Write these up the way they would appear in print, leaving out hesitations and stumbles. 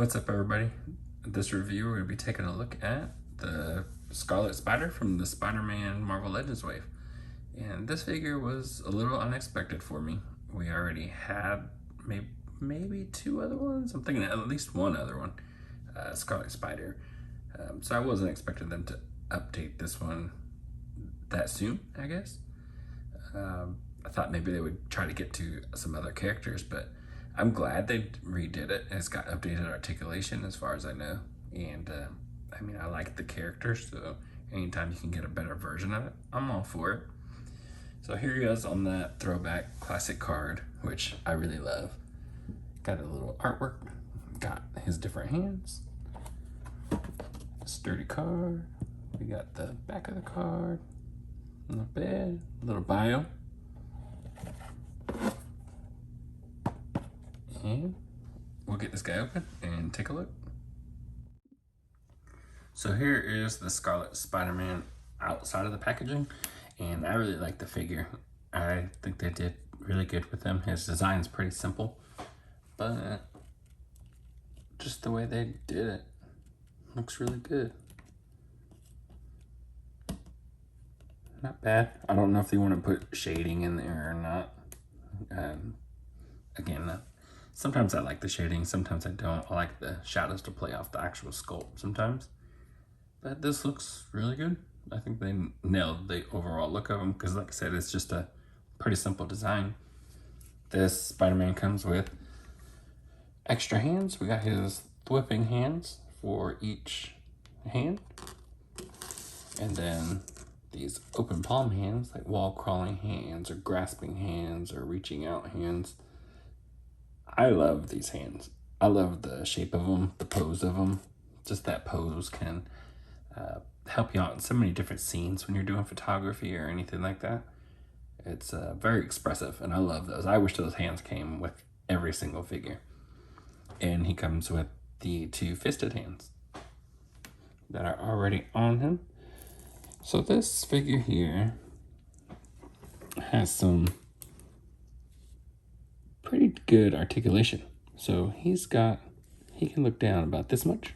What's up, everybody? This review, we're going to be taking a look at the Scarlet Spider from the Spider-Man Marvel Legends wave. And this figure was a little unexpected for me. We already had maybe two other ones. I'm thinking at least one other one, Scarlet Spider. So I wasn't expecting them to update this one that soon, I guess. I thought maybe they would try to get to some other characters, but I'm glad they redid it. It's got updated articulation as far as I know. And I mean, I like the character, so anytime you can get a better version of it, I'm all for it. So here he is on that throwback classic card, which I really love. Got a little artwork, got his different hands, sturdy card. We got the back of the card, not bad, little bio. And we'll get this guy open and take a look. So here is the Scarlet Spider-Man outside of the packaging, and I really like the figure. I think they did really good with him. His design is pretty simple, but just the way they did it looks really good. Not bad. I don't know if they want to put shading in there or not. Again, sometimes I like the shading, sometimes I don't. I like the shadows to play off the actual sculpt sometimes. But this looks really good. I think they nailed the overall look of him because, like I said, it's just a pretty simple design. This Spider-Man comes with extra hands. We got his whipping hands for each hand. And then these open palm hands, like wall crawling hands or grasping hands or reaching out hands. I love these hands. I love the shape of them, the pose of them. Just that pose can help you out in so many different scenes when you're doing photography or anything like that. It's very expressive, and I love those. I wish those hands came with every single figure. And he comes with the two fisted hands that are already on him. So this figure here has some pretty good articulation. So he can look down about this much,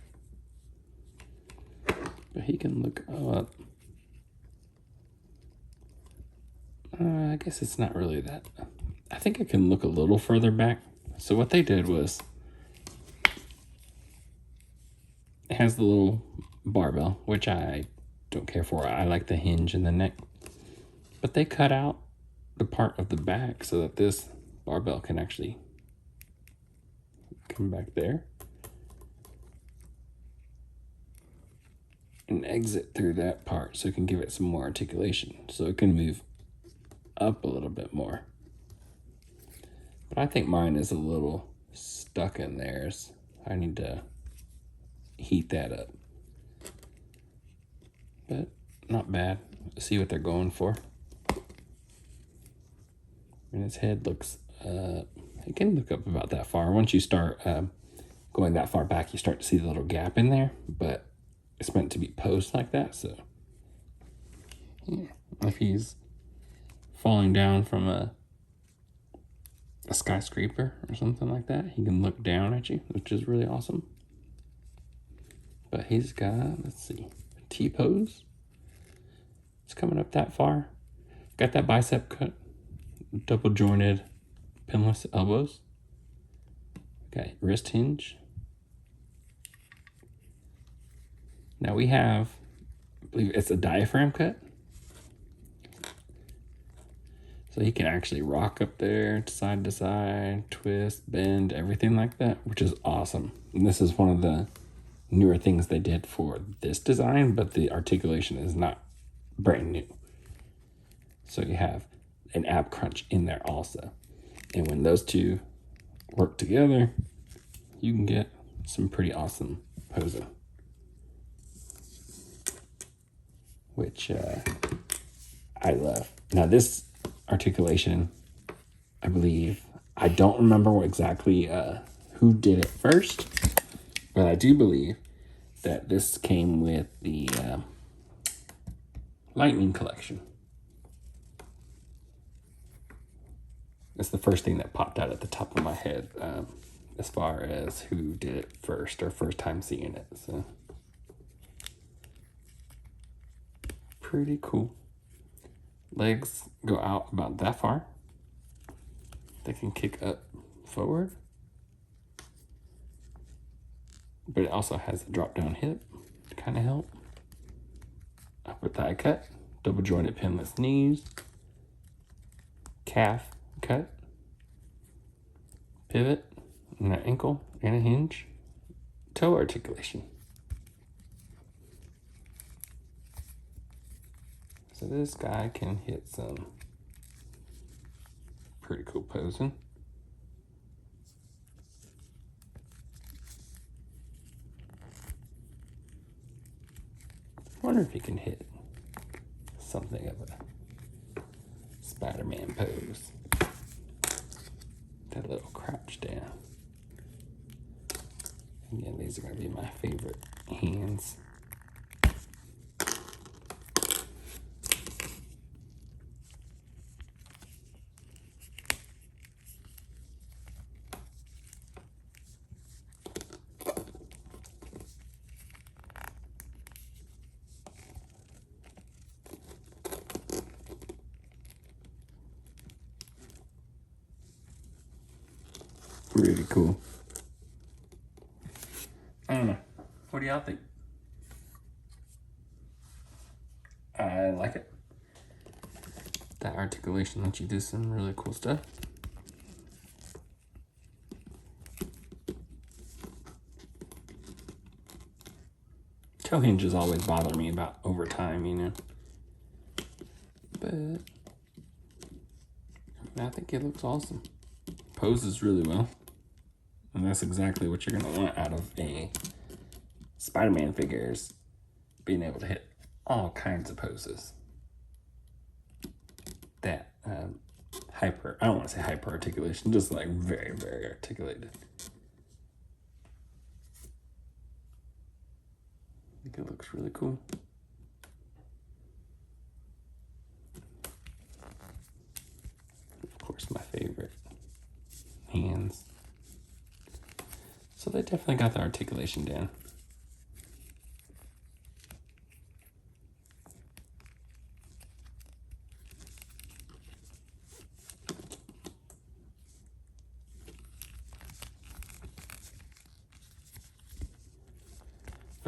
but he can look up. I guess it's not really that. I think it can look a little further back. So what they did was, it has the little barbell, which I don't care for. I like the hinge in the neck, but they cut out the part of the back so that this barbell can actually come back there and exit through that part, so it can give it some more articulation, so it can move up a little bit more. But I think mine is a little stuck in there. I need to heat that up, but not bad. See what they're going for. And his head looks it can look up about that far. Once you start going that far back, you start to see the little gap in there, but it's meant to be posed like that. So yeah, if he's falling down from a skyscraper or something like that, he can look down at you, which is really awesome. But he's got, let's see, a T-pose. It's coming up that far. Got that bicep cut, double jointed pinless elbows. Okay, wrist hinge. Now we have, I believe it's a diaphragm cut. So he can actually rock up there, side to side, twist, bend, everything like that, which is awesome. And this is one of the newer things they did for this design, but the articulation is not brand new. So you have an ab crunch in there also. And when those two work together, you can get some pretty awesome posing, which I love. Now this articulation, I believe, I don't remember exactly who did it first, but I do believe that this came with the Lightning collection. It's the first thing that popped out at the top of my head. as far as who did it first or first time seeing it. So pretty cool. Legs go out about that far. They can kick up forward. But it also has a drop down hip to kind of help. Upper thigh cut. Double jointed pinless knees. Calf cut. Pivot. And an ankle and a hinge. Toe articulation. So this guy can hit some pretty cool posing. I wonder if he can hit something of a Spider-Man pose. That little crouch down. Again, these are going to be my favorite hands. Really cool. I don't know. What do y'all think? I like it. That articulation lets you do some really cool stuff. Toe hinges always bother me about over time, you know. But I think it looks awesome. Poses really well. And that's exactly what you're going to want out of a Spider-Man figures. Being able to hit all kinds of poses. That I don't want to say hyper articulation, just like very, very articulated. I think it looks really cool. Of course, my favorite, hands. So they definitely got the articulation down.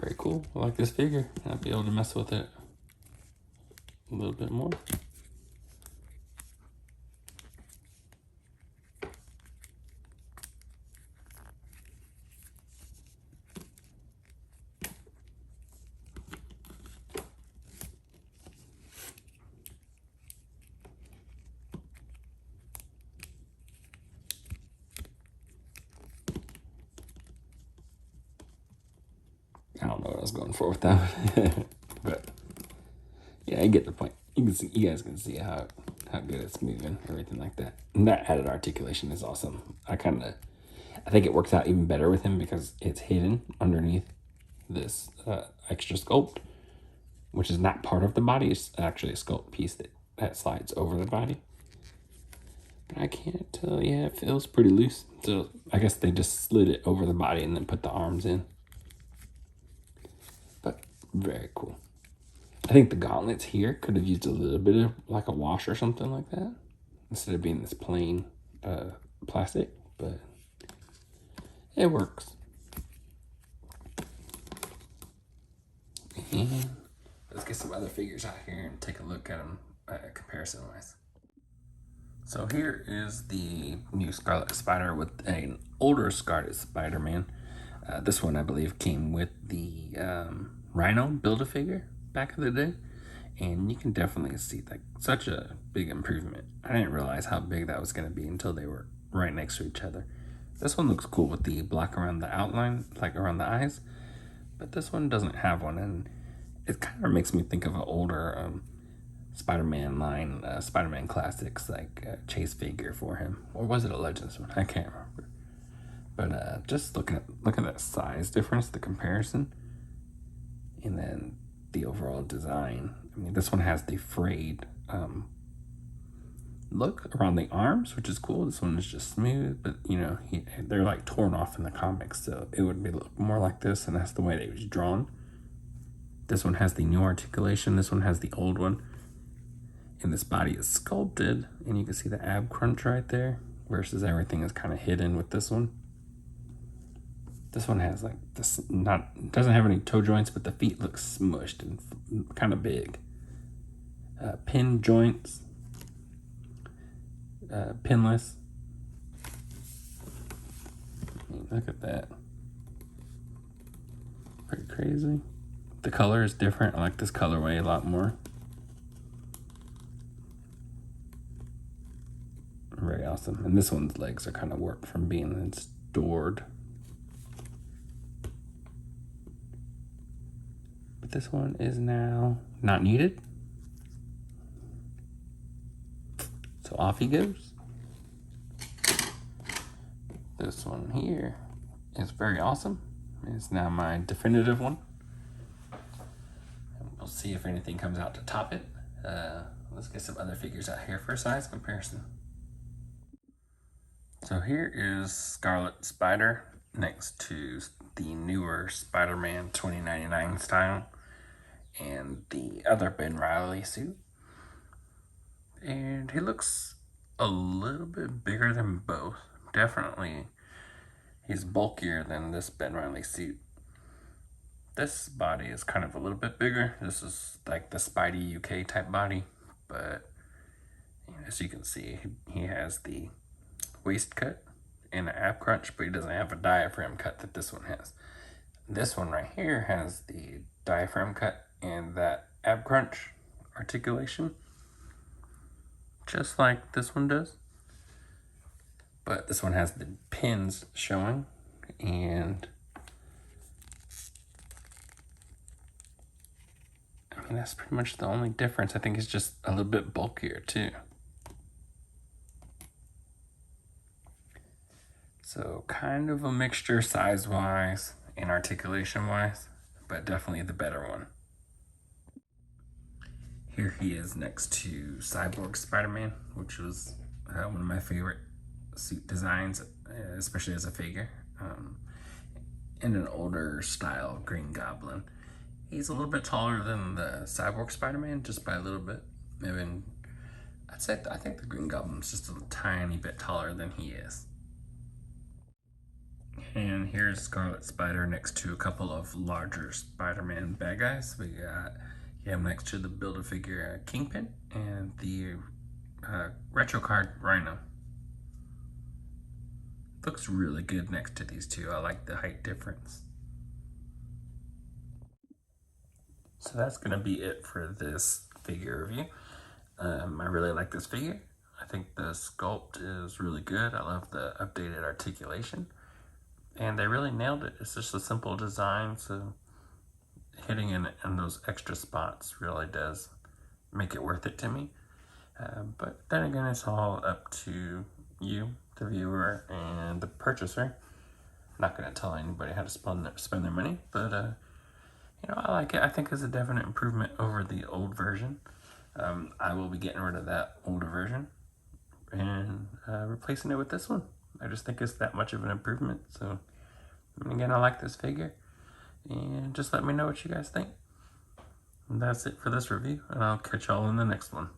Very cool. I like this figure. I'll be able to mess with it a little bit more. I don't know what I was going for with that one. But yeah, I get the point. You can see, you guys can see how good it's moving, everything like that. And that added articulation is awesome. I think it works out even better with him because it's hidden underneath this extra sculpt, which is not part of the body. It's actually a sculpt piece that slides over the body. But I can't tell. Yeah, it feels pretty loose. So I guess they just slid it over the body and then put the arms in. But very cool. I think the gauntlets here could have used a little bit of like a wash or something like that instead of being this plain plastic, but it works. And let's get some other figures out here and take a look at them comparison wise. So here is the new Scarlet Spider with an older Scarlet Spider-Man. This one I believe came with the Rhino Build-A-Figure back in the day, and you can definitely see like such a big improvement. I didn't realize how big that was going to be until they were right next to each other. This one looks cool with the black around the outline, like around the eyes, but this one doesn't have one, and it kind of makes me think of an older Spider-Man line, Spider-Man Classics, like chase figure for him, or was it a Legends one? I can't remember. But just look at that size difference, the comparison, and then the overall design. I mean, this one has the frayed look around the arms, which is cool. This one is just smooth, but you know, they're like torn off in the comics, so it would be look more like this, and that's the way it was drawn. This one has the new articulation, this one has the old one. And this body is sculpted, and you can see the ab crunch right there, versus everything is kind of hidden with this one. This one has like this, doesn't have any toe joints, but the feet look smushed and kind of big. Pin joints, pinless. Look at that. Pretty crazy. The color is different. I like this colorway a lot more. Very awesome. And this one's legs are kind of warped from being stored. But this one is now not needed. So off he goes. This one here is very awesome. It's now my definitive one. And we'll see if anything comes out to top it. Let's get some other figures out here for a size comparison. So here is Scarlett Spider next to the newer Spider-Man 2099 style and the other Ben Reilly suit. And he looks a little bit bigger than both. Definitely, he's bulkier than this Ben Reilly suit. This body is kind of a little bit bigger. This is like the Spidey UK type body, but as you can see, he has the waist cut and an ab crunch, but he doesn't have a diaphragm cut that this one has. This one right here has the diaphragm cut and that ab crunch articulation, just like this one does. But this one has the pins showing, and I mean, that's pretty much the only difference. I think it's just a little bit bulkier too. So kind of a mixture size-wise and articulation-wise, but definitely the better one. Here he is next to Cyborg Spider-Man, which was one of my favorite suit designs, especially as a figure, and an older style Green Goblin. He's a little bit taller than the Cyborg Spider-Man, just by a little bit. Maybe I think the Green Goblin's just a tiny bit taller than he is. And here's Scarlet Spider next to a couple of larger Spider-Man bad guys. We got him next to the Build-A-Figure Kingpin and the retro card Rhino. Looks really good next to these two. I like the height difference. So that's gonna be it for this figure review. I really like this figure. I think the sculpt is really good. I love the updated articulation. And they really nailed it. It's just a simple design, so hitting in those extra spots really does make it worth it to me. But then again, it's all up to you, the viewer, and the purchaser. I'm not going to tell anybody how to spend their money, but you know, I like it. I think it's a definite improvement over the old version. I will be getting rid of that older version and replacing it with this one. I just think it's that much of an improvement. So, again, I like this figure. And just let me know what you guys think. And that's it for this review. And I'll catch y'all in the next one.